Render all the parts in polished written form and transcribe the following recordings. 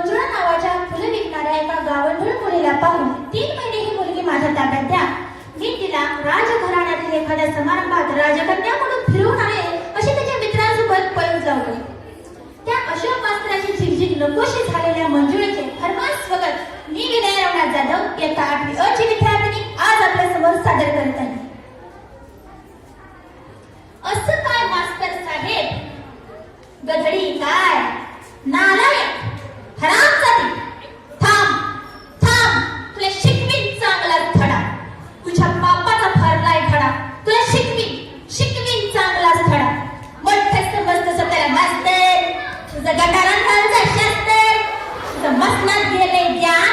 मंजुळा नावाच्या फुलं विकणाऱ्या एका गावंढळ मुलीला पाहून 3 महिने ही मुलगी माझ्या ताब्यात द्या. मी तिला राजघराण्यातील एखाद्या समारंभात राजकन्या म्हणून फिरवून आणेल अशी त्याच्या मित्रांसोबत पैज लावली. त्या अशोक मास्तराची झिकझिक नकोशी झालेल्या मंजुळेचे फर्मास वगत मी विनय रवनाथ जाधव इयत्ता 8वी अ ची विद्यार्थिनी आज आपल्या समोर सादर करत आहे. असं काय मास्तर साहेब, गधडी काय, नालायक, हरामजादी, थांब थांब, तुला शिकवीन चांगला धडा. तुझ्या बापाचा भरलाय धडा, तुला शिकवीन चांगलाच धडा. मोठ्याच मस्त स्वतःला मास्तर, तुझं गटारांचा शास्त्र, तुझं मसनात गेले ज्ञान,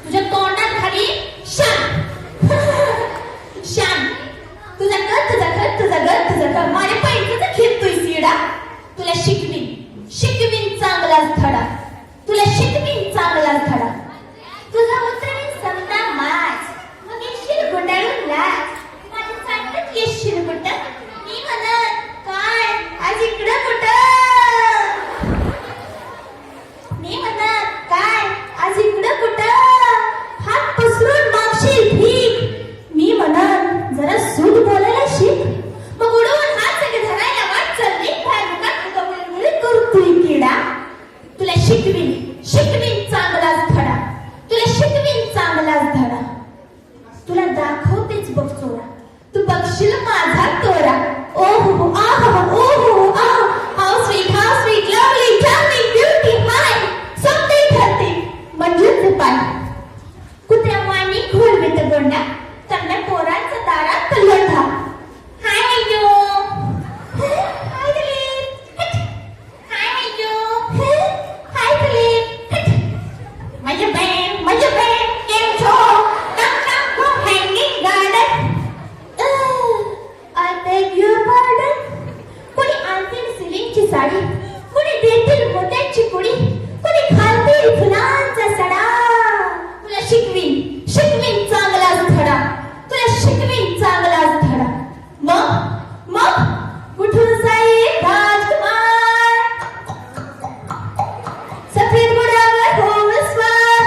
तुझ्या तोंडात खाली शान. शान तुझा घर माझ्या पैकीचा खेळतोय सिडा. तुला शिकवीन चांगलाच धडा, तुला शिकवीन चांगलाच धडा. तुझा उतरेल समजा माज, मग येशील गुंडाळून लाज. माझ्या चांगलंच येशील कुठं, मी म्हणत काय आज इकडं कुठं, मी म्हणत काय आज इकडं कुठं. हात पसरून मागशील भीक, मी म्हणत जरा सूट बोलायला शिक. मग उडवून हात सगळे धरायला वाट चालली काय मुखात मुली करतोय किडा. तुला शिकवीन चांगलाच धडा, तुला शिकवीन चांगलाच धडा. तुला दाखवतेच बघ चोरा, तू बघशील माझा तोरा. ओ हो आह ओ हो आह, how sweet lovely charming beauty हाय. सोपते ठरते मंजूरचे पाय, कुत्र्या वाणी घोळवीत गोंडा, चांगल्या पोरांचा दारात लोढा. हाय मैजो, हाय दिलीप, हाय मैजो, हाय दिलीप. माझे बॅन केम छो, टक गो hanging garden. I beg your pardon. कोणी आणतील सिलिंगची साडी, कोणी देतील मोत्याची पुडी, कोणी घालतील फुलांचा सडा. तुला शिकवीन चांगलाच धडा, तुला शिकवीन चांगलाच धडा. मग कुठून जाईल राजकुमार, सफेद घोड्यावर होईल स्वार.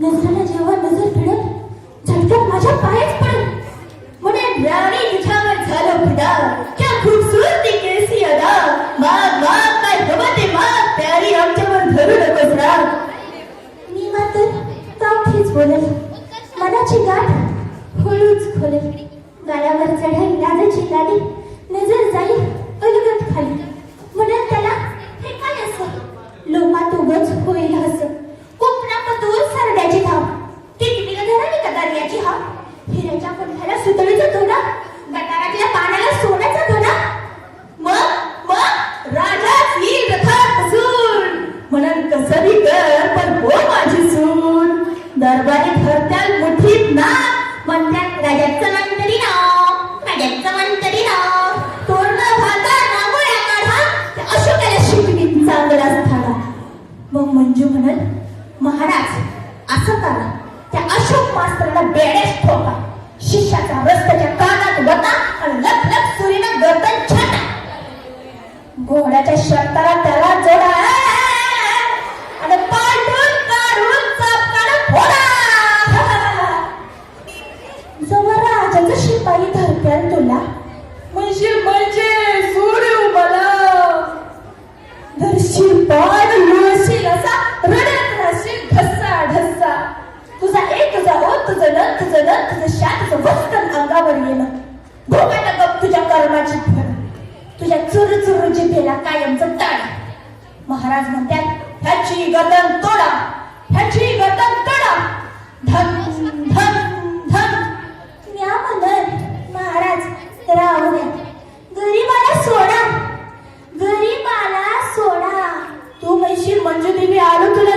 नजरेला जेव्हा नजर भिडल, झटक्यात माझ्या पायाच पडल. म्हणे राणी तुझ्यावर झालं फिदा, क्या खूबसूरती कैसी अदा. माग काय हवं ते माग, प्यारी आमच्यावर धरू नकोस राग. मी मात्र तावठीच बोलेल, मनाची गाठ हळूच खोलेल. गाड्यावर चढेल लाजाची गाडी, नजर जाईल अलगद खाली. म्हणत त्याला हे काय असं, लोकात उगच होईल हसं. कोकणा दूर सरड्याची धाव, टिकटीला धरावी का दर्याची हाव. हिऱ्याच्या पंख्याला सुतळीचा धोडा, गटारातल्या पाण्याला सोन्याचा धोडा. मग राजाच येईल रथात बसून, म्हणून कसं बी कर पण हो माझी सून. दरबारी भरत्याल मुठीत ना, म्हणत्यात राजाचं मंतरी नाव. तोरण भाता रांगोळ्या काढा, त्या अशोकाला शिकवीन चांगलाच धडा. मग मंजू म्हणल, महाराज असं करा, त्या अशोक मास्तराला बेड्याच ठोका. शिष्याचा रस्त्याच्या कानात वता आणि लख सुरीनं गर्दन छाटा. घोड्याच्या शर्टाला त्याला जोडा आणि पाठून काढून चापकानं फोडा. जवळ राजाचा शिपाई धरत्याल तुला, म्हणजे सोडू मला. धरशील पाय लुळशील असा, रडत राहशील ढस्सा. तुझा तुझं शान, तुझं वस्तन अंगावर येणं. भोगायला गप तुझ्या कर्माची फळ, तुझ्या चुरू जिभेला कायमचं ताड. महाराज म्हणतात ह्याची गर्दन तोडा. धन म्या म्हणत महाराज राहू द्या, गरीबाला सोडा. तू म्हणशील मंजू देवी आलो तुला